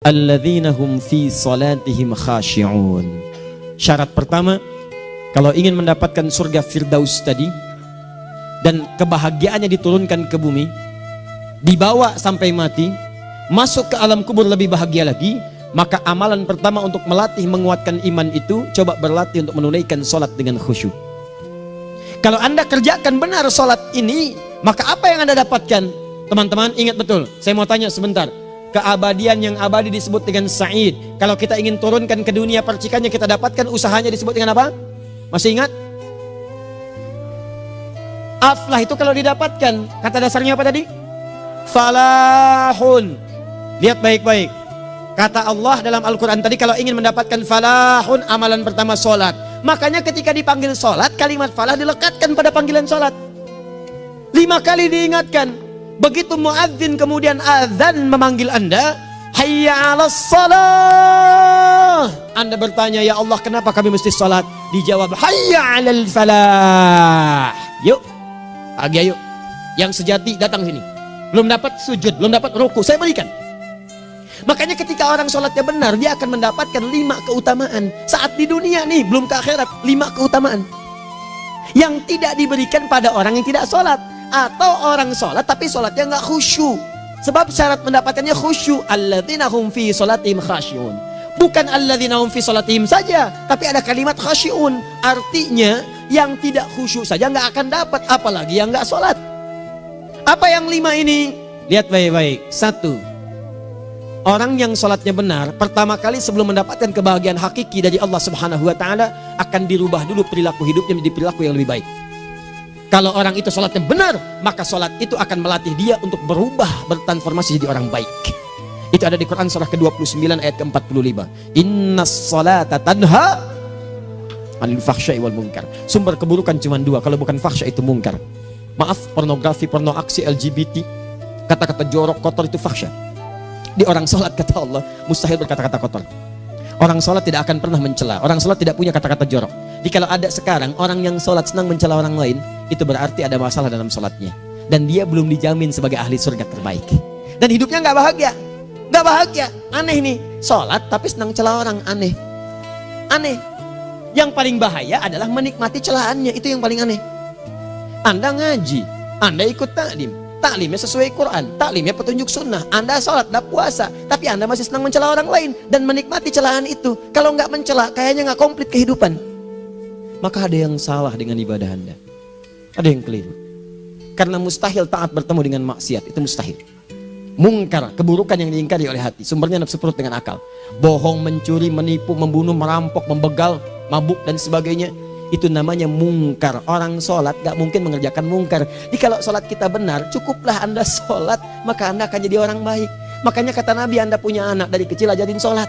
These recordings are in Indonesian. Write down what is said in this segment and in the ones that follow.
alladzina hum fi salatihim khashi'un. Syarat pertama, kalau ingin mendapatkan surga Firdaus tadi dan kebahagiaannya diturunkan ke bumi, dibawa sampai mati, masuk ke alam kubur lebih bahagia lagi, maka amalan pertama untuk melatih menguatkan iman itu, coba berlatih untuk menunaikan sholat dengan khusyuk. Kalau Anda kerjakan benar sholat ini, maka apa yang Anda dapatkan? Teman-teman ingat betul, saya mau tanya sebentar. Keabadian yang abadi disebut dengan sa'id. Kalau kita ingin turunkan ke dunia percikannya kita dapatkan, usahanya disebut dengan apa? Masih ingat? Aflah itu kalau didapatkan, kata dasarnya apa tadi? Falahun. Lihat baik-baik. Kata Allah dalam Al-Quran tadi, kalau ingin mendapatkan falahun, amalan pertama sholat. Makanya ketika dipanggil sholat, kalimat falah dilekatkan pada panggilan sholat. 5 kali diingatkan. Begitu muadzin kemudian azan memanggil Anda, hayya 'alas shalah. Anda bertanya, ya Allah kenapa kami mesti sholat? Dijawab, hayya 'alal falah. Yuk, pagi yuk. Yang sejati datang sini. Belum dapat sujud, belum dapat ruku, saya berikan. Makanya ketika orang sholatnya benar, dia akan mendapatkan 5 keutamaan. Saat di dunia nih, belum ke akhirat, 5 keutamaan yang tidak diberikan pada orang yang tidak sholat. Atau orang sholat tapi sholatnya nggak khusyuk. Sebab syarat mendapatkannya khusyuk, alladzina hum fi sholatihim khasyi'un. Bukan alladzina hum fi sholatihim saja, tapi ada kalimat khasyi'un. Artinya yang tidak khusyuk saja nggak akan dapat, apalagi yang nggak sholat. Apa yang 5 ini? Lihat baik-baik. 1, orang yang sholatnya benar, pertama kali sebelum mendapatkan kebahagiaan hakiki dari Allah Subhanahu wa Ta'ala, akan dirubah dulu perilaku hidupnya menjadi perilaku yang lebih baik. Kalau orang itu sholatnya benar, maka sholat itu akan melatih dia untuk berubah, bertransformasi jadi orang baik. Itu ada di Quran surah ke-29 ayat ke-45. Innas sholata tanha anil fahsya'i wal munkar. Sumber keburukan cuma 2, kalau bukan fahsya itu munkar. Maaf, pornografi, porno aksi, LGBT, kata-kata jorok, kotor itu fahsya. Di orang sholat kata Allah, mustahil berkata-kata kotor. Orang sholat tidak akan pernah mencela. Orang sholat tidak punya kata-kata jorok. Jadi kalau ada sekarang orang yang sholat senang mencela orang lain, itu berarti ada masalah dalam sholatnya. Dan dia belum dijamin sebagai ahli surga terbaik. Dan hidupnya nggak bahagia. Nggak bahagia. Aneh nih. Sholat tapi senang celah orang. Aneh. Aneh. Yang paling bahaya adalah menikmati celahannya. Itu yang paling aneh. Anda ngaji. Anda ikut taklim. Taklimnya sesuai Quran, taklimnya petunjuk sunnah. Anda sholat, Anda puasa, tapi Anda masih senang mencela orang lain dan menikmati celahan itu. Kalau nggak mencela, kayaknya nggak komplit kehidupan. Maka ada yang salah dengan ibadah Anda. Ada yang keliru. Karena mustahil taat bertemu dengan maksiat, itu mustahil. Mungkar, keburukan yang diingkari oleh hati, sumbernya nafsu perut dengan akal. Bohong, mencuri, menipu, membunuh, merampok, membegal, mabuk dan sebagainya. Itu namanya mungkar. Orang sholat gak mungkin mengerjakan mungkar. Jadi kalau sholat kita benar, cukuplah Anda sholat, maka Anda akan jadi orang baik. Makanya kata Nabi, Anda punya anak dari kecil ajarin sholat.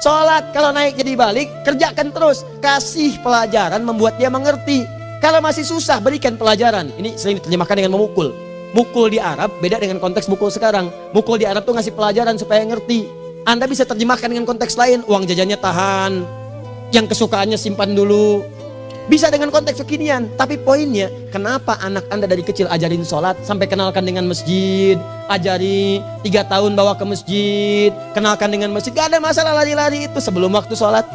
Sholat, kalau naik jadi balik, kerjakan terus. Kasih pelajaran membuat dia mengerti. Kalau masih susah, berikan pelajaran. Ini sering diterjemahkan dengan memukul. Mukul di Arab beda dengan konteks mukul sekarang. Mukul di Arab tuh ngasih pelajaran supaya ngerti. Anda bisa terjemahkan dengan konteks lain. Uang jajannya tahan, yang kesukaannya simpan dulu. Bisa dengan konteks kekinian, tapi poinnya kenapa anak Anda dari kecil ajarin sholat, sampai kenalkan dengan masjid, ajari 3 tahun bawa ke masjid, kenalkan dengan masjid, gak ada masalah lari-lari itu sebelum waktu sholat.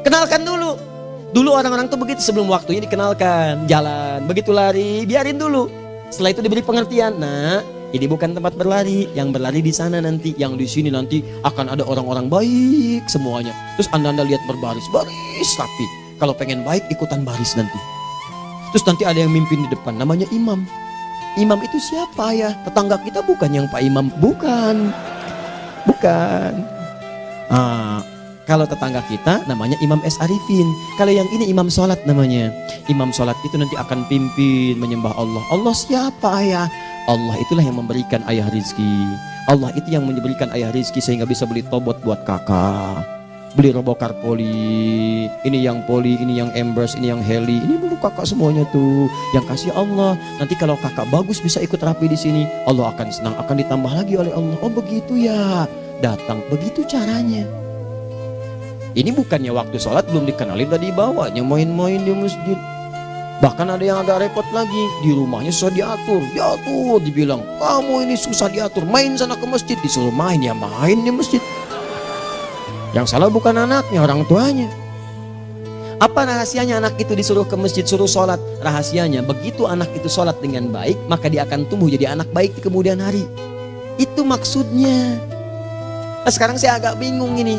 Kenalkan dulu. Dulu orang-orang tuh begitu, sebelum waktunya dikenalkan, jalan, begitu lari, biarin dulu. Setelah itu diberi pengertian, nah ini bukan tempat berlari, yang berlari di sana nanti, yang di sini nanti akan ada orang-orang baik semuanya. Terus Anda lihat berbaris, baris rapi. Kalau pengen baik ikutan baris nanti. Terus nanti ada yang mimpin di depan, namanya imam. Imam itu siapa ya? Tetangga kita bukan yang Pak Imam, bukan. Kalau tetangga kita namanya Imam S. Arifin. Kalau yang ini imam sholat namanya. Imam sholat itu nanti akan pimpin menyembah Allah. Allah siapa ya? Allah itulah yang memberikan ayah rizki. Allah itu yang memberikan ayah rizki sehingga bisa beli tobot buat kakak, beli robokar poli, ini yang poli, ini yang embers, ini yang heli, ini dulu kakak semuanya tuh yang kasih Allah. Nanti kalau kakak bagus bisa ikut rapi di sini, Allah akan senang, akan ditambah lagi oleh Allah. Oh begitu ya, datang begitu caranya. Ini bukannya waktu sholat belum dikenalin udah dibawanya main-main di masjid. Bahkan ada yang agak repot lagi, di rumahnya susah diatur, dibilang, kamu ini susah diatur, main sana ke masjid, disuruh main, ya main di masjid. Yang salah bukan anaknya, orang tuanya. Apa rahasianya anak itu disuruh ke masjid, suruh sholat? Rahasianya, begitu anak itu sholat dengan baik, maka dia akan tumbuh jadi anak baik di kemudian hari. Itu maksudnya. Nah, sekarang saya agak bingung ini,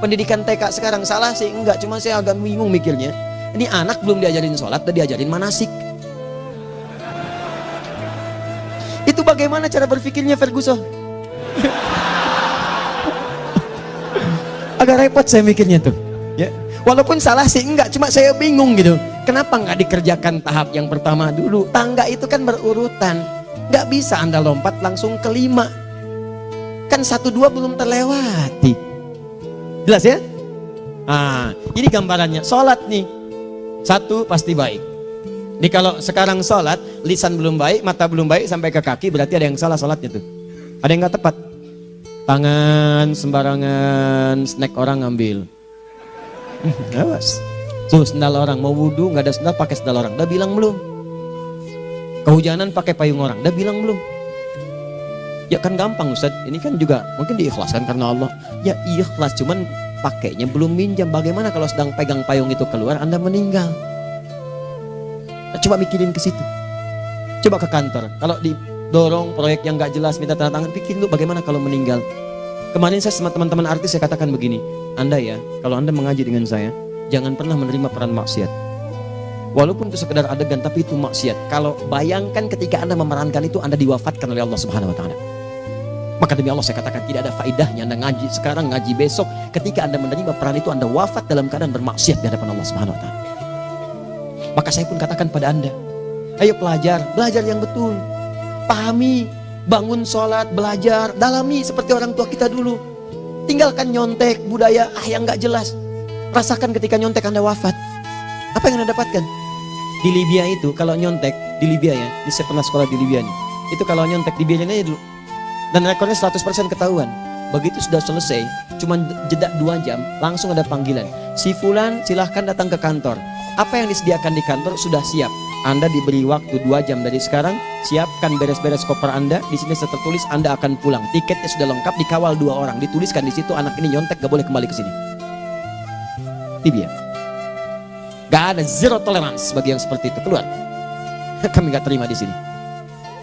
pendidikan TK sekarang salah sih? Enggak, cuma saya agak bingung mikirnya. Ini anak belum diajarin sholat, udah diajarin manasik. Itu bagaimana cara berpikirnya Ferguson? Agak repot saya mikirnya tuh. Ya, walaupun salah sih enggak, cuma saya bingung gitu. Kenapa nggak dikerjakan tahap yang pertama dulu? Tangga itu kan berurutan, nggak bisa Anda lompat langsung ke 5. Kan 1, 2 belum terlewati. Jelas ya? Ah, ini gambarannya. Sholat nih. 1 pasti baik. Jadi kalau sekarang sholat, lisan belum baik, mata belum baik sampai ke kaki, berarti ada yang salah sholatnya tuh. Ada yang nggak tepat. Tangan sembarangan, snack orang ngambil. Awas. Tuh sendal orang, mau wudhu nggak ada sendal, pakai sendal orang. Udah bilang belum? Kehujanan pakai payung orang. Udah bilang belum? Ya kan gampang Ustaz. Ini kan juga mungkin diikhlaskan karena Allah. Ya ikhlas, cuman pakainya belum minjam. Bagaimana kalau sedang pegang payung itu keluar, Anda meninggal? Nah, coba mikirin ke situ. Coba ke kantor. Kalau didorong proyek yang nggak jelas, minta tanda tangan, pikirin dulu bagaimana kalau meninggal. Kemarin saya sama teman-teman artis saya katakan begini, Anda ya, kalau Anda mengaji dengan saya, jangan pernah menerima peran maksiat. Walaupun itu sekedar adegan, tapi itu maksiat. Kalau bayangkan ketika Anda memerankan itu, Anda diwafatkan oleh Allah Subhanahu Wa Taala. Maka demi Allah saya katakan tidak ada faedahnya Anda ngaji sekarang, ngaji besok. Ketika Anda menerima peran itu, Anda wafat dalam keadaan bermaksiat di hadapan Allah Subhanahu Wa Taala. Maka saya pun katakan pada Anda, ayo belajar yang betul. Pahami, bangun sholat, belajar, dalami seperti orang tua kita dulu. Tinggalkan nyontek, budaya yang gak jelas. Rasakan ketika nyontek Anda wafat. Apa yang Anda dapatkan? Di Libya itu, kalau nyontek, di Libya ya, saya pernah sekolah di Libya nih. Itu kalau nyontek, dibiarin aja dulu. Dan rekornya 100% ketahuan. Begitu sudah selesai, cuma jeda 2 jam, langsung ada panggilan. Si Fulan silahkan datang ke kantor. Apa yang disediakan di kantor sudah siap. Anda diberi waktu 2 jam dari sekarang, siapkan beres-beres koper Anda. Di sini tertulis Anda akan pulang. Tiketnya sudah lengkap, dikawal 2 orang. Dituliskan di situ anak ini nyontek gak boleh kembali ke sini. Libya. Gak ada, zero tolerance bagi yang seperti itu, keluar. Kami gak terima di sini.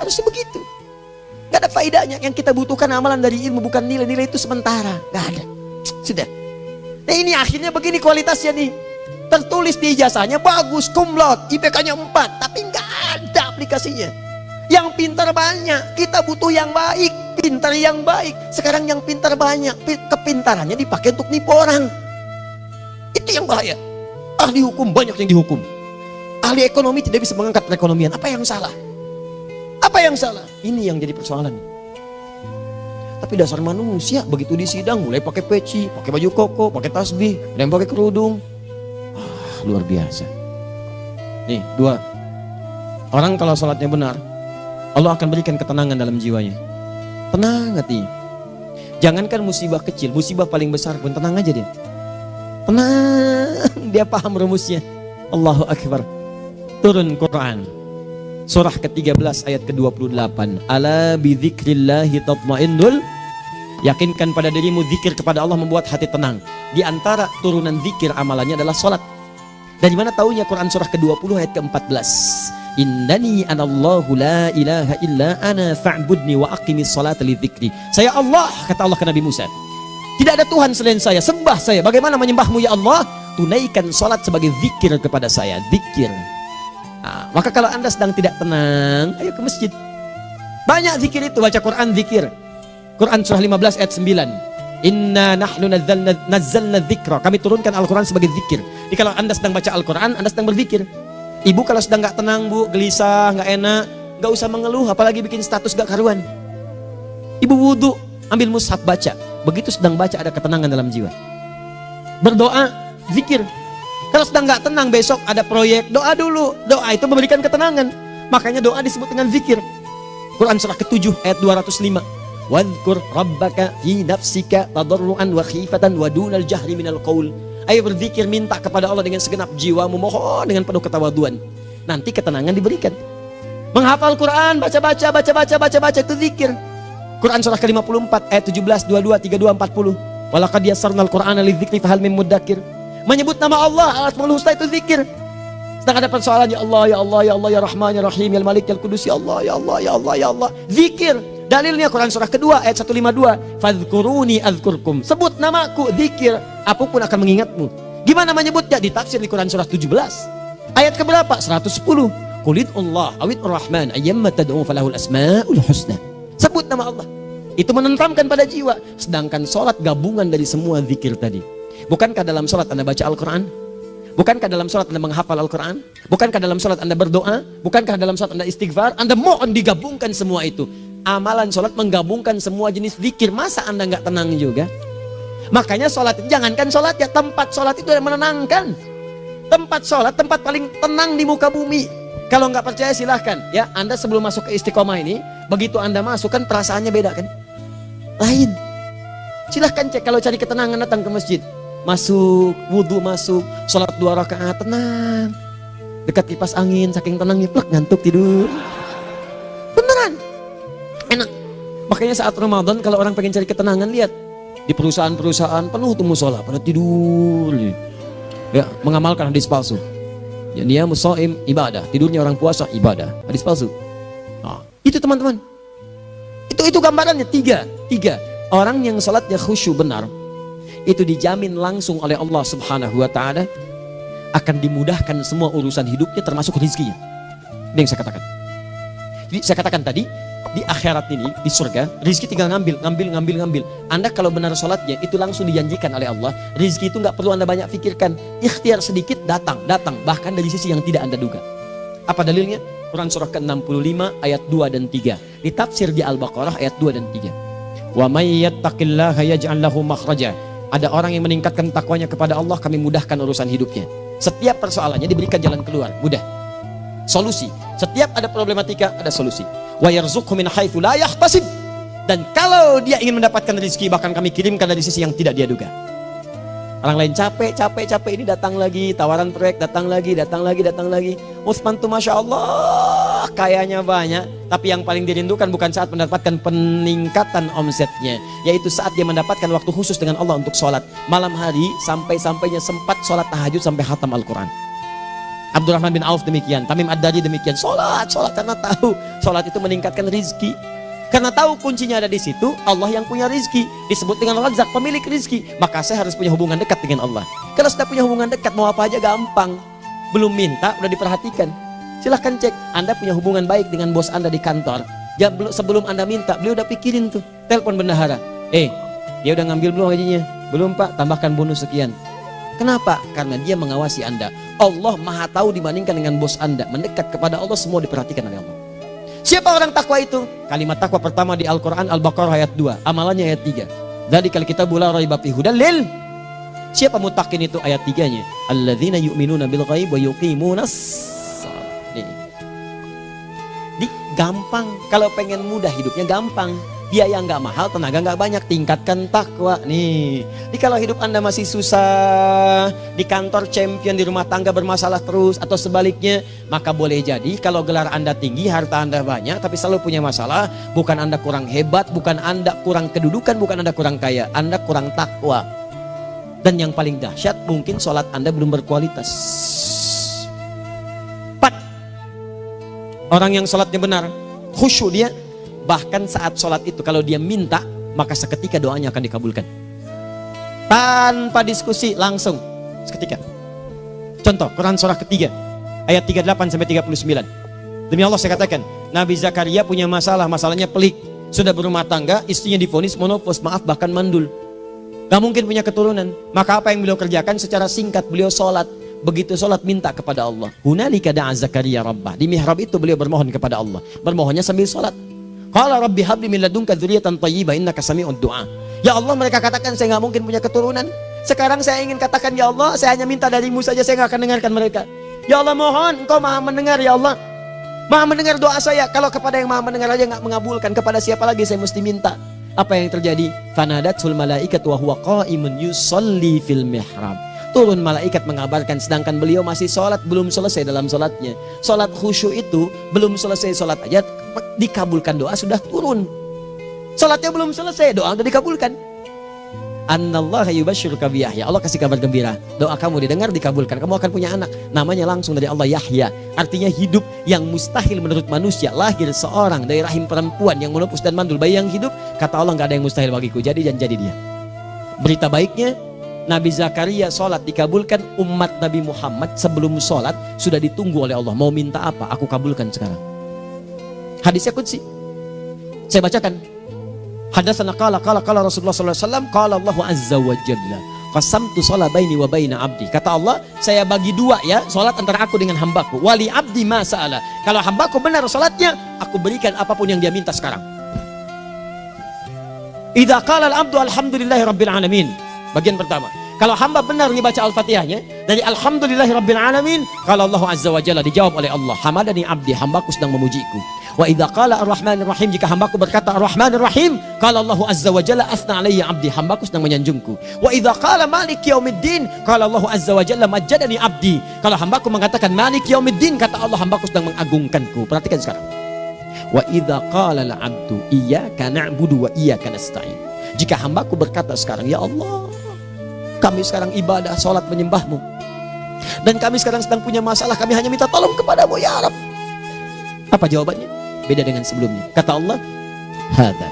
Harusnya begitu. Gak ada faedahnya. Yang kita butuhkan amalan dari ilmu, bukan nilai-nilai itu sementara. Gak ada. Sudah. Nah ini akhirnya begini kualitasnya nih. Tertulis di ijazahnya bagus, cum laude, IPK-nya 4, tapi nggak ada aplikasinya. Yang pintar banyak, kita butuh yang baik, pintar yang baik. Sekarang yang pintar banyak, kepintarannya dipakai untuk nipu orang. Itu yang bahaya. Ahli hukum banyak yang dihukum. Ahli ekonomi tidak bisa mengangkat perekonomian. Apa yang salah? Apa yang salah? Ini yang jadi persoalan. Tapi dasar manusia begitu di sidang mulai pakai peci, pakai baju koko, pakai tasbih, dan pakai kerudung. Luar biasa. Nih 2. Orang kalau sholatnya benar, Allah akan berikan ketenangan dalam jiwanya. Tenang hati. Jangankan musibah kecil, musibah paling besar pun tenang aja dia. Tenang, dia paham rumusnya. Allahu Akbar. Turun Quran. Surah ke-13 ayat ke-28. Ala bidzikrillahi tatmainnul. Yakinkan pada dirimu, zikir kepada Allah membuat hati tenang. Di antara turunan zikir amalannya adalah sholat. Dari mana taunya? Quran surah ke-20 ayat ke-14. Innani anallahu la ilaha illa ana fa'budni wa aqimis salata lidzikri. Saya Allah, kata Allah ke Nabi Musa. Tidak ada Tuhan selain saya, sembah saya. Bagaimana menyembahmu ya Allah? Tunaikan salat sebagai zikir kepada saya, zikir. Nah, maka kalau Anda sedang tidak tenang, ayo ke masjid. Banyak zikir itu, baca Quran zikir. Quran surah 15 ayat 9. Inna nahnu nazzalna dzikra. Kami turunkan Al-Quran sebagai zikir. Jadi kalau Anda sedang baca Al-Quran, Anda sedang berzikir. Ibu kalau sedang gak tenang bu, gelisah, gak enak, gak usah mengeluh, apalagi bikin status gak karuan. Ibu wudhu, ambil mushaf baca. Begitu sedang baca ada ketenangan dalam jiwa. Berdoa, zikir. Kalau sedang gak tenang besok ada proyek, doa dulu. Doa itu memberikan ketenangan. Makanya doa disebut dengan zikir. Quran surah ke-7 ayat 205. Wadhkur rabbaka fi nafsika tadarruan wa khifatan wa dunal jahri minal qaul. Ayo berzikir, minta kepada Allah dengan segenap jiwamu, mohon dengan penuh ketawaduan. nanti ketenangan diberikan. Menghafal Quran, baca itu zikir. Quran surah ke-54 ayat 17, 22, 32, 40. Walaqad yassarnal Qur'ana lidzikri fahal min muddakir. Menyebut nama Allah, Al-Asmaul Husna itu zikir. Sedang ada persoalan, ya Allah, ya Allah, ya Allah, ya Rahman, ya Rahim, ya Malik, ya Qudus, ya Allah, ya Allah, ya Allah, ya Allah. Zikir. Dalilnya Quran surah kedua ayat 152. Fadhkuruni adzkurkum. Sebut namaku, zikir. Apapun akan mengingatmu. Gimana menyebutnya? Ditafsir di Quran surah 17. Ayat keberapa? 110. Qulid Allah awid Rahman ayyamma tad'u falahul asmaul husna. Sebut nama Allah. Itu menenteramkan pada jiwa. Sedangkan sholat gabungan dari semua zikir tadi. Bukankah dalam sholat Anda baca Al-Quran? Bukankah dalam sholat Anda menghafal Al-Quran? Bukankah dalam sholat Anda berdoa? Bukankah dalam sholat Anda istighfar? Anda mohon digabungkan semua itu. Amalan sholat menggabungkan semua jenis zikir. Masa Anda nggak tenang juga? Makanya sholat, jangankan sholat ya, tempat sholat itu yang menenangkan. Tempat sholat, tempat paling tenang di muka bumi. Kalau nggak percaya silahkan ya, Anda sebelum masuk ke Istiqomah ini, begitu Anda masuk kan perasaannya beda kan? Lain. Silahkan cek, kalau cari ketenangan datang ke masjid. Masuk, wudhu masuk, sholat 2 rakaat tenang. Dekat kipas angin, saking tenangnya plek ngantuk tidur. Beneran. Enak. Makanya saat Ramadan kalau orang pengen cari ketenangan, lihat. Di perusahaan-perusahaan penuh tuh musola, pada tidur. Ya, mengamalkan hadis palsu. Ya, dia musoim ibadah, tidurnya orang puasa ibadah, hadis palsu. Nah, itu teman-teman. Itu gambarannya tiga. Orang yang salatnya khusyuk benar, itu dijamin langsung oleh Allah Subhanahu wa taala akan dimudahkan semua urusan hidupnya termasuk rezekinya. Ini yang saya katakan. Jadi saya katakan tadi, di akhirat ini, di surga, rezeki tinggal ngambil. Anda kalau benar sholatnya, itu langsung dijanjikan oleh Allah. Rezeki itu nggak perlu Anda banyak pikirkan. Ikhtiar sedikit, datang. Bahkan dari sisi yang tidak Anda duga. Apa dalilnya? Quran surah ke-65 ayat 2 dan 3. Ditafsir di Al-Baqarah ayat 2 dan 3. Wa may yattaqillaha yaj'al lahu makhraja. Ada orang yang meningkatkan takwanya kepada Allah, kami mudahkan urusan hidupnya. Setiap persoalannya diberikan jalan keluar, mudah. Solusi. Setiap ada problematika, ada solusi. Wa yarzuqhu min haitsu la yahtasib. Dan kalau dia ingin mendapatkan rezeki, bahkan kami kirimkan dari sisi yang tidak dia duga. Orang lain capek ini datang lagi, tawaran proyek datang lagi. Utsman tuh Masya Allah kayanya banyak, tapi yang paling dirindukan bukan saat mendapatkan peningkatan omsetnya, yaitu saat dia mendapatkan waktu khusus dengan Allah untuk sholat malam hari, sampai-sampainya sempat sholat tahajud sampai khatam Al-Quran. Abdurrahman bin Auf demikian, Tamim Ad-Dari demikian, sholat karena tahu sholat itu meningkatkan rizki. Karena tahu kuncinya ada di situ, Allah yang punya rizki, disebut dengan Razak, pemilik rizki. Maka saya harus punya hubungan dekat dengan Allah. Kalau sudah punya hubungan dekat, mau apa aja gampang. Belum minta, udah diperhatikan. Silahkan cek, Anda punya hubungan baik dengan bos Anda di kantor. Ya, sebelum Anda minta, beliau udah pikirin tuh. Telepon bendahara, dia udah ngambil belum gajinya? Belum Pak, tambahkan bonus sekian. Kenapa? Karena dia mengawasi Anda. Allah maha tahu dibandingkan dengan bos Anda. Mendekat kepada Allah, semua diperhatikan oleh Allah. Siapa orang takwa itu? Kalimat takwa pertama di Al-Quran Al-Baqarah ayat 2, amalannya ayat 3. Dzalikal kitabu la raiba fihi hudal lil. Siapa mutakin itu? Ayat 3-nya. Alladzina yu'minuna bil ghaib wa yuqimunas shalah. Di gampang. Kalau pengen mudah hidupnya gampang. Biaya nggak mahal, tenaga nggak banyak, tingkatkan takwa nih. Jadi kalau hidup Anda masih susah, di kantor champion, di rumah tangga bermasalah terus, atau sebaliknya, maka boleh jadi kalau gelar Anda tinggi, harta Anda banyak, tapi selalu punya masalah. Bukan Anda kurang hebat, bukan Anda kurang kedudukan, bukan Anda kurang kaya, Anda kurang takwa. Dan yang paling dahsyat, mungkin sholat Anda belum berkualitas. 4. Orang yang sholatnya benar, khusyuk dia. Bahkan saat sholat itu kalau dia minta, maka seketika doanya akan dikabulkan. Tanpa diskusi, langsung seketika. Contoh, Quran surah ketiga ayat 38-39. Demi Allah saya katakan, Nabi Zakaria punya masalah, masalahnya pelik. Sudah berumah tangga, istrinya divonis monopos, maaf bahkan mandul. Gak mungkin punya keturunan. Maka apa yang beliau kerjakan? Secara singkat beliau sholat. Begitu sholat minta kepada Allah. Hunalika da'a Zakaria rabbah. Di mihrab itu beliau bermohon kepada Allah. Bermohonnya sambil sholat. Qala rabbi habli min ladunka dzurriyyatan thayyibah innaka sami'ud du'a. Ya Allah, mereka katakan saya nggak mungkin punya keturunan. Sekarang saya ingin katakan, ya Allah, saya hanya minta darimu saja, saya nggak akan dengarkan mereka. Ya Allah, mohon Engkau maha mendengar, ya Allah. Maha mendengar doa saya. Kalau kepada yang maha mendengar aja nggak mengabulkan, kepada siapa lagi saya mesti minta? Apa yang terjadi? Fanadatul malaikatu wa huwa qa'imun yusolli fil mihrab. turun malaikat mengabarkan, sedangkan beliau masih sholat, belum selesai dalam sholatnya. Sholat khusyuk itu belum selesai sholat aja dikabulkan, doa sudah turun. Sholatnya belum selesai, doa sudah dikabulkan. Annallaha yubashshiruka bi Yahya. Allah kasih kabar gembira, doa kamu didengar, dikabulkan, kamu akan punya anak, namanya langsung dari Allah Yahya, artinya hidup yang mustahil menurut manusia. Lahir seorang dari rahim perempuan yang menepus dan mandul, bayi yang hidup, kata Allah nggak ada yang mustahil bagiku, jadi dan jadi dia. Berita baiknya, Nabi Zakaria sholat dikabulkan. Umat Nabi Muhammad sebelum sholat sudah ditunggu oleh Allah, mau minta apa aku kabulkan sekarang. Hadisnya qudsi, saya bacakan. Hadatsana qala Rasulullah sallallahu alaihi wasallam qala Allahu azza wa jalla qasamtu shalah baini wa baina abdi. Kata Allah, saya bagi dua ya salat antara aku dengan hambaku. Wali abdi ma sa'ala. Kalau hambaku benar salatnya, aku berikan apapun yang dia minta sekarang. Idza qala al-abdu alhamdulillahi rabbil alamin. Bagian pertama, kalau hamba benar dibaca Al-Fatihahnya dari alhamdulillahi rabbil alamin, kalau Allah azza wa jalla dijawab oleh Allah, hamadani abdi, hambaku sedang memujiku. Wa idza qala ar-rahmanir rahim, jika hambaku berkata ar-rahmanir rahim, qala Allah azza wa jalla athna alayya abdi, hambaku sedang menyanjungku. Wa idza qala maliki yaumiddin, qala Allah azza wa jalla majjadani abdi, kalau hambaku mengatakan maliki yaumiddin, kata Allah hambaku sedang mengagungkanku. Perhatikan sekarang. Wa idza qala al-abdu iyyaka na'budu wa iyyaka nasta'in, jika hambaku berkata sekarang, ya Allah, kami sekarang ibadah, salat menyembahmu, dan kami sekarang sedang punya masalah, kami hanya minta tolong kepadamu ya Rabb. Apa jawabannya? Beda dengan sebelumnya. Kata Allah, hadza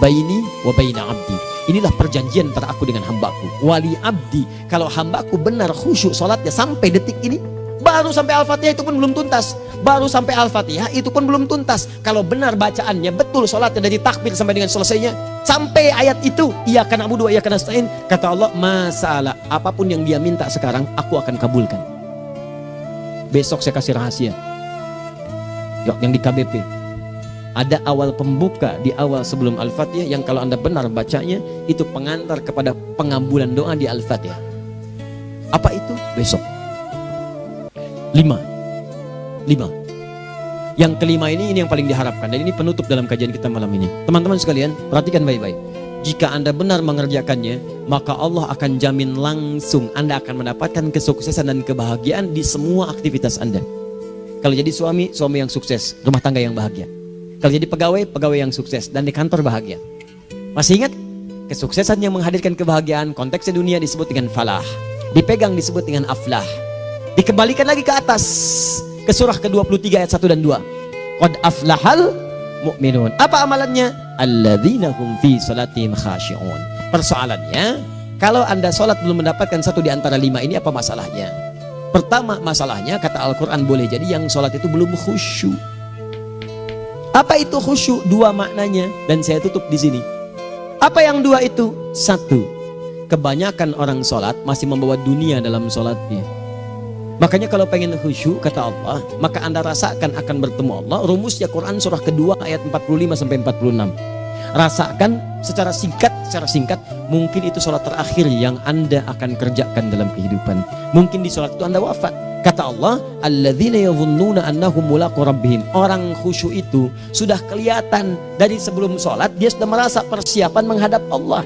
baini wa baina abdi, inilah perjanjian antara aku dengan hambaku. Wali abdi, kalau hambaku benar khusyuk salatnya sampai detik ini, baru sampai Al-Fatihah itu pun belum tuntas, baru sampai Al-Fatihah itu pun belum tuntas. Kalau benar bacaannya betul, salatnya dari takbir sampai dengan selesainya, sampai ayat itu iyyaka na'budu wa iyyaka nasta'in, kata Allah, masalah apapun yang dia minta sekarang aku akan kabulkan. Besok saya kasih rahasia yang di KBP. Ada awal pembuka di awal sebelum Al-Fatihah yang kalau Anda benar bacanya, itu pengantar kepada pengabulan doa di Al-Fatihah. Apa itu? Besok. 5. Yang kelima ini yang paling diharapkan, dan ini penutup dalam kajian kita malam ini. Teman-teman sekalian, perhatikan baik-baik. Jika Anda benar mengerjakannya, maka Allah akan jamin langsung Anda akan mendapatkan kesuksesan dan kebahagiaan di semua aktivitas Anda. Kalau jadi suami, suami yang sukses, rumah tangga yang bahagia. Kalau jadi pegawai, pegawai yang sukses, dan di kantor bahagia. Masih ingat? Kesuksesan yang menghadirkan kebahagiaan, konteksnya dunia disebut dengan falah, dipegang disebut dengan aflah. Dikembalikan lagi ke atas, ke surah ke-23 ayat 1 dan 2. Qad aflahal mu'minun. Apa amalannya? Alladzina hum fi salatihim khashi'un. Persoalannya, kalau Anda salat belum mendapatkan satu di antara 5 ini, apa masalahnya? Pertama masalahnya, kata Al-Quran, boleh jadi yang salat itu belum khusyuk. Apa itu khusyuk? 2 maknanya, dan saya tutup di sini. Apa yang 2 itu? 1, kebanyakan orang salat masih membawa dunia dalam salatnya. Makanya kalau pengen khusyuk, kata Allah, maka Anda rasakan akan bertemu Allah. Rumusnya Quran surah kedua ayat 45 sampai 46. Rasakan secara singkat, mungkin itu sholat terakhir yang Anda akan kerjakan dalam kehidupan. Mungkin di sholat itu Anda wafat. Kata Allah, alladzina yadhunnuna annahum mulaqu rabbihim. Orang khusyuk itu sudah kelihatan dari sebelum sholat, dia sudah merasa persiapan menghadap Allah.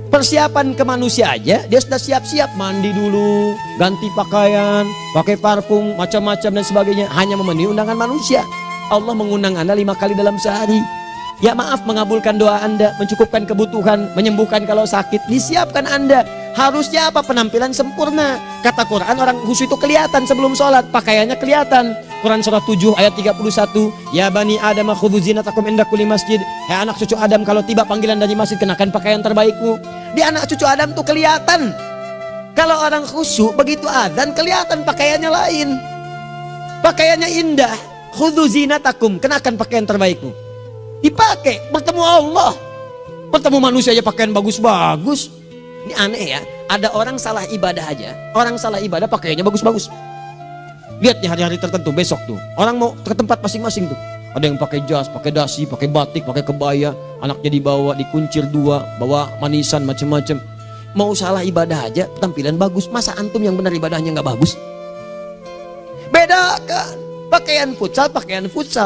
Persiapan ke manusia aja, dia sudah siap-siap, mandi dulu, ganti pakaian, pakai parfum, macam-macam dan sebagainya, hanya memenuhi undangan manusia. Allah mengundang Anda 5 kali dalam sehari. Ya maaf, mengabulkan doa Anda, mencukupkan kebutuhan, menyembuhkan kalau sakit, disiapkan Anda. Harusnya apa? Penampilan sempurna. Kata Quran, orang khusyuk itu kelihatan sebelum sholat, pakaiannya kelihatan. Quran surah 7 ayat 31, ya bani Adam khudhu zinatakum inda kulli masjid. Hai anak cucu Adam, kalau tiba panggilan dari masjid, kenakan pakaian terbaikmu. Di anak cucu Adam tuh kelihatan. Kalau orang khusyuk, begitu azan kelihatan pakaiannya lain. Pakaiannya indah. Khudhu zinatakum, kenakan pakaian terbaikmu. Dipakai, bertemu Allah. Bertemu manusia aja pakaian bagus-bagus. Ini aneh ya, ada orang salah ibadah aja. Orang salah ibadah pakaiannya bagus-bagus. Lihat nih hari-hari tertentu, besok tuh orang mau ke tempat masing-masing tuh. Ada yang pakai jas, pakai dasi, pakai batik, pakai kebaya. Anaknya dibawa, dikuncir 2, bawa manisan macam-macam. Mau salah ibadah aja, tampilan bagus. Masa antum yang benar ibadahnya nggak bagus? Bedakan. Pakaian futsal,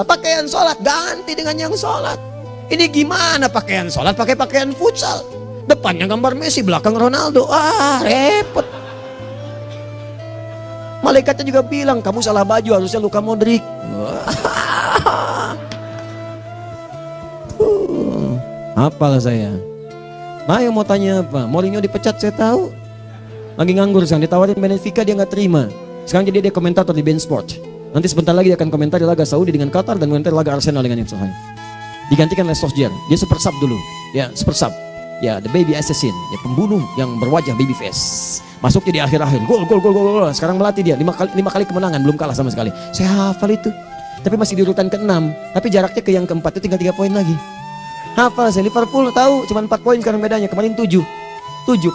pakaian sholat ganti dengan yang sholat. Ini gimana pakaian sholat pakai pakaian futsal? Depannya gambar Messi, belakang Ronaldo. Repot. Malaikatnya juga bilang, kamu salah baju, harusnya Luka Modric. Hafal saya. Nah, yang mau tanya apa? Mourinho dipecat saya tahu. Lagi nganggur sekarang, ditawarin Benfica dia nggak terima. Sekarang jadi dia komentator di beIN Sport. Nanti sebentar lagi dia akan komentar di laga Saudi dengan Qatar dan komentar laga Arsenal dengan Inter. Digantikan oleh Solskjaer. Dia super sub dulu. Ya, super sub. Ya, the baby assassin, ya pembunuh yang berwajah baby face. Masuknya di akhir-akhir, gol. Sekarang melatih dia 5 kali kemenangan, belum kalah sama sekali. Saya hafal itu. Tapi masih di urutan ke-6, tapi jaraknya ke yang keempat itu tinggal 3 poin lagi. Hafal saya. Liverpool tahu cuma 4 poin sekarang bedanya, kemarin 7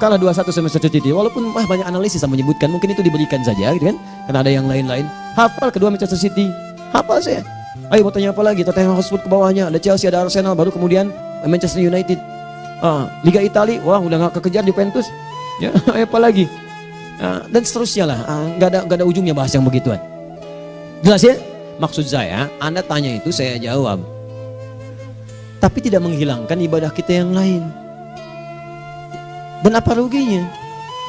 kalah 2-1 sama Manchester City. Walaupun banyak analisis yang menyebutkan mungkin itu diberikan saja gitu kan, karena ada yang lain-lain. Hafal kedua Manchester City. Hafal saya. Ayo mau tanya apa lagi? Tottenham Hotspur ke bawahnya, ada Chelsea, ada Arsenal, baru kemudian Manchester United. Liga Italia, wah udah gak kekejar Juventus. Ya, apa lagi? Dan seterusnya lah. Gak ada ujungnya bahas yang begituan. Jelas ya? Maksud saya, Anda tanya itu saya jawab. Tapi tidak menghilangkan ibadah kita yang lain. Dan apa ruginya?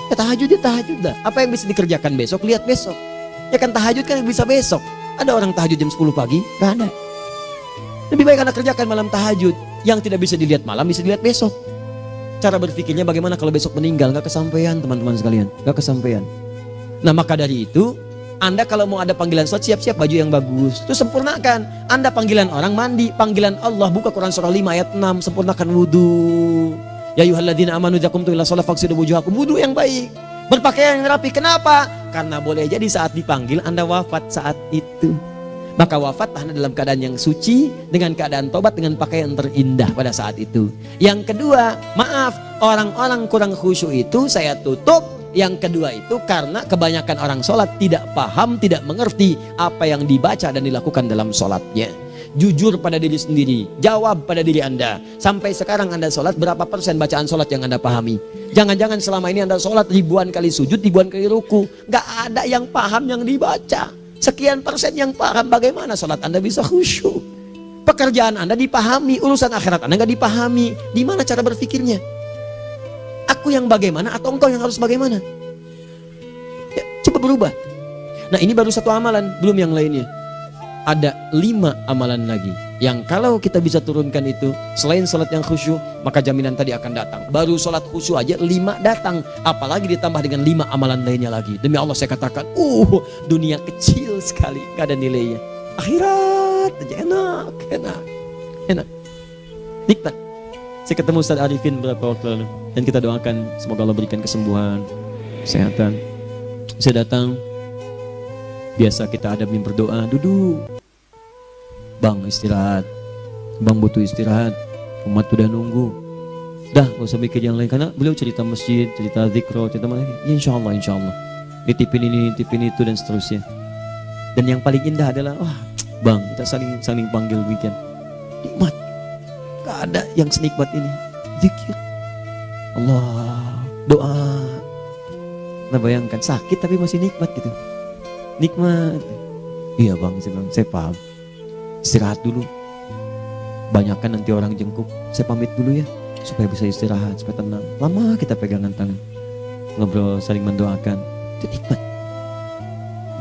Ya tahajud dah. Apa yang bisa dikerjakan besok, lihat besok. Ya kan tahajud kan bisa besok. Ada orang tahajud jam 10 pagi? Gak ada. Lebih baik Anda kerjakan malam tahajud. Yang tidak bisa dilihat malam bisa dilihat besok. Cara berpikirnya bagaimana kalau besok meninggal? Gak kesampaian teman-teman sekalian. Gak kesampaian. Nah maka dari itu, Anda kalau mau ada panggilan sholat, siap-siap baju yang bagus. Itu sempurnakan. Anda panggilan orang mandi. Panggilan Allah, buka Quran surah 5 ayat 6. Sempurnakan wudhu. Ya ayyuhalladzina amanu idza qumtum ila shalah faghsilu wujuhakum. Wudhu yang baik. Berpakaian yang rapi. Kenapa? Karena boleh jadi saat dipanggil Anda wafat saat itu. Maka wafat Anda dalam keadaan yang suci, dengan keadaan tobat, dengan pakaian terindah pada saat itu. Yang kedua, maaf, orang-orang kurang khusyuk itu saya tutup. Yang kedua itu karena kebanyakan orang sholat tidak paham, tidak mengerti apa yang dibaca dan dilakukan dalam sholatnya. Jujur pada diri sendiri, jawab pada diri Anda. Sampai sekarang Anda sholat, berapa persen bacaan sholat yang Anda pahami? Jangan-jangan selama ini Anda sholat ribuan kali sujud, ribuan kali ruku. Gak ada yang paham yang dibaca. Sekian persen yang paham, bagaimana sholat Anda bisa khusyuk? Pekerjaan Anda dipahami, urusan akhirat Anda gak dipahami. Di mana cara berpikirnya? Aku yang bagaimana atau engkau yang harus bagaimana? Ya, coba berubah. Nah ini baru satu amalan, belum yang lainnya. Ada 5 amalan lagi yang kalau kita bisa turunkan itu, selain sholat yang khusyuk, maka jaminan tadi akan datang. Baru sholat khusyuk aja 5 datang, apalagi ditambah dengan 5 amalan lainnya lagi. Demi Allah saya katakan, dunia kecil sekali, gak ada nilainya. Akhirat aja enak, nikmat. Saya ketemu Ustaz Arifin beberapa waktu lalu, dan kita doakan semoga Allah berikan kesembuhan, kesehatan. Saya datang, biasa kita adamin berdoa, duduk. Bang istirahat, bang butuh istirahat, umat udah nunggu. Dah gak usah mikir yang lain, karena beliau cerita masjid, cerita zikro, cerita mana. Ya insya Allah. Nitipin ini, nitipin itu dan seterusnya. Dan yang paling indah adalah, bang kita saling panggil weekend. Nikmat, gak ada yang senikmat ini. Zikir, Allah, doa. Nah bayangkan sakit tapi masih nikmat gitu. Nikmat. Iya bang, saya paham. Istirahat dulu. Banyakkan nanti orang jengkuk. Saya pamit dulu ya, supaya bisa istirahat, supaya tenang. Lama kita pegangan tangan, ngobrol, saling mendoakan. Itu nikmat.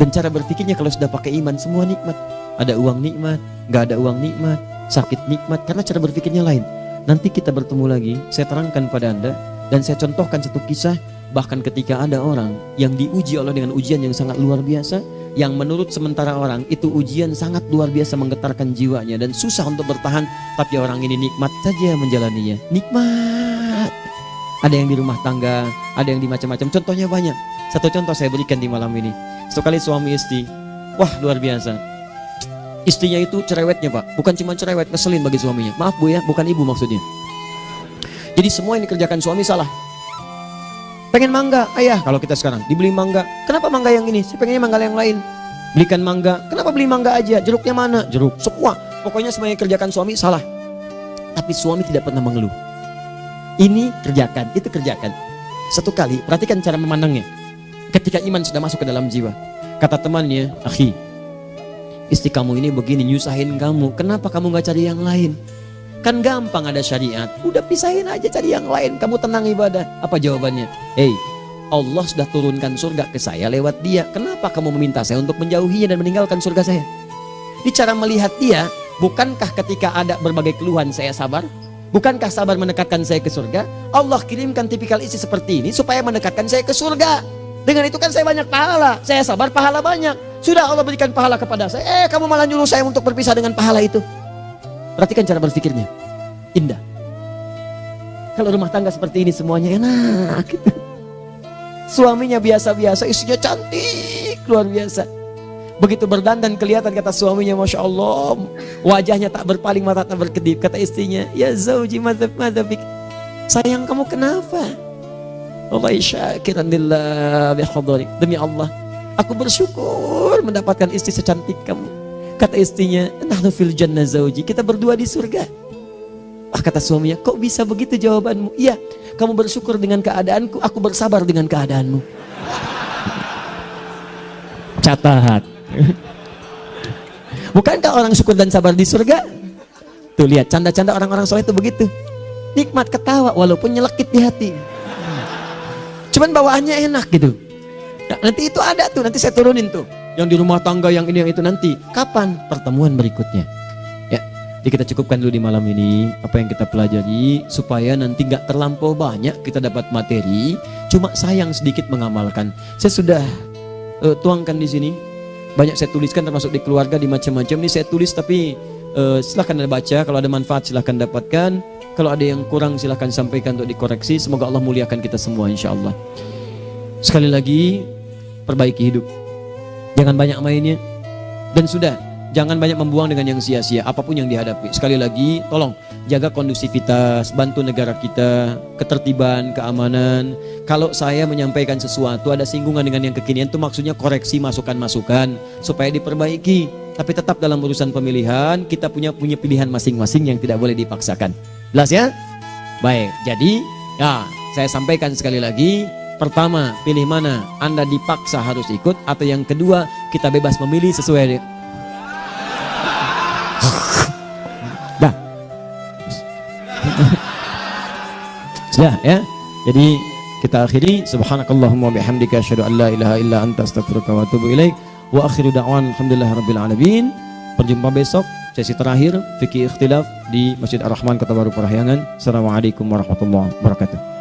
Dan cara berpikirnya kalau sudah pakai iman, semua nikmat. Ada uang nikmat, gak ada uang nikmat, sakit nikmat. Karena cara berpikirnya lain. Nanti kita bertemu lagi, saya terangkan pada Anda. Dan saya contohkan satu kisah. Bahkan ketika ada orang yang diuji Allah dengan ujian yang sangat luar biasa, yang menurut sementara orang itu ujian sangat luar biasa menggetarkan jiwanya dan susah untuk bertahan, tapi orang ini nikmat saja menjalaninya. Nikmat. Ada yang di rumah tangga, ada yang di macam-macam. Contohnya banyak. Satu contoh saya berikan di malam ini. Sekali suami istri, wah luar biasa. Istrinya itu cerewetnya Pak, bukan cuma cerewet, ngeselin bagi suaminya. Maaf Bu ya, bukan ibu maksudnya. Jadi semua yang dikerjakan suami salah. Pengen mangga, ayah kalau kita sekarang dibeli mangga. Kenapa mangga yang ini? Saya pengennya mangga yang lain. Belikan mangga. Kenapa beli mangga aja? Jeruknya mana? Jeruk. Semua. Pokoknya semua yang kerjakan suami salah. Tapi suami tidak pernah mengeluh. Ini kerjakan, itu kerjakan. Satu kali, perhatikan cara memandangnya. Ketika iman sudah masuk ke dalam jiwa. Kata temannya, akhi, istri kamu ini begini, nyusahin kamu. Kenapa kamu gak cari yang lain? Kan gampang ada syariat. Udah pisahin aja, cari yang lain. Kamu tenang ibadah. Apa jawabannya? Hey, Allah sudah turunkan surga ke saya lewat dia. Kenapa kamu meminta saya untuk menjauhinya dan meninggalkan surga saya? Di cara melihat dia, bukankah ketika ada berbagai keluhan saya sabar? Bukankah sabar mendekatkan saya ke surga? Allah kirimkan tipikal istri seperti ini supaya mendekatkan saya ke surga. Dengan itu kan saya banyak pahala. Saya sabar, pahala banyak. Sudah Allah berikan pahala kepada saya. Kamu malah nyuruh saya untuk berpisah dengan pahala itu. Perhatikan cara berpikirnya. Indah. Kalau rumah tangga seperti ini semuanya enak gitu. Suaminya biasa-biasa, istrinya cantik, luar biasa. Begitu berdandan kelihatan, kata suaminya, Masya Allah, wajahnya tak berpaling, mata tak berkedip. Kata istrinya, ya zauji madzabik, sayang kamu kenapa? Wallahi syakiran lillah bihadari, demi Allah aku bersyukur mendapatkan istri secantik kamu. Kata istrinya, nahnu fil jannah zauji, kita berdua di surga. Kata suaminya, kok bisa begitu jawabanmu? Iya, kamu bersyukur dengan keadaanku, aku bersabar dengan keadaanmu. Catat. Bukankah orang syukur dan sabar di surga? Tuh lihat, canda-canda orang-orang soleh itu begitu. Nikmat ketawa walaupun nyelekit di hati. Cuman bawaannya enak gitu. Nah, nanti itu ada tuh, nanti saya turunin tuh. Yang di rumah tangga, yang ini, yang itu nanti. Kapan? Pertemuan berikutnya. Ya, jadi kita cukupkan dulu di malam ini apa yang kita pelajari supaya nanti nggak terlampau banyak kita dapat materi. Cuma sayang sedikit mengamalkan. Saya sudah tuangkan di sini. Banyak saya tuliskan termasuk di keluarga, di macam-macam. Ini saya tulis tapi silahkan Anda baca. Kalau ada manfaat silahkan dapatkan. Kalau ada yang kurang silahkan sampaikan untuk dikoreksi. Semoga Allah muliakan kita semua insya Allah. Sekali lagi, perbaiki hidup. Jangan banyak mainnya. Dan sudah, jangan banyak membuang dengan yang sia-sia apapun yang dihadapi. Sekali lagi, tolong jaga kondusivitas, bantu negara kita, ketertiban, keamanan. Kalau saya menyampaikan sesuatu ada singgungan dengan yang kekinian, itu maksudnya koreksi masukan-masukan supaya diperbaiki. Tapi tetap dalam urusan pemilihan kita punya pilihan masing-masing yang tidak boleh dipaksakan. Jelas ya? Baik, jadi ya saya sampaikan sekali lagi. Pertama, pilih mana? Anda dipaksa harus ikut, atau yang kedua, kita bebas memilih sesuai. Dah. Sudah ya. Jadi kita akhiri, subhanakallahumma bihamdika asyhadu an la ilaha illa anta astaghfiruka wa atubu ilaik. Wa akhiru da'wan alhamdulillahirabbil alamin. Berjumpa besok sesi terakhir fikih ikhtilaf di Masjid Ar-Rahman Kota Baru Parahyangan. Assalamualaikum warahmatullahi wabarakatuh.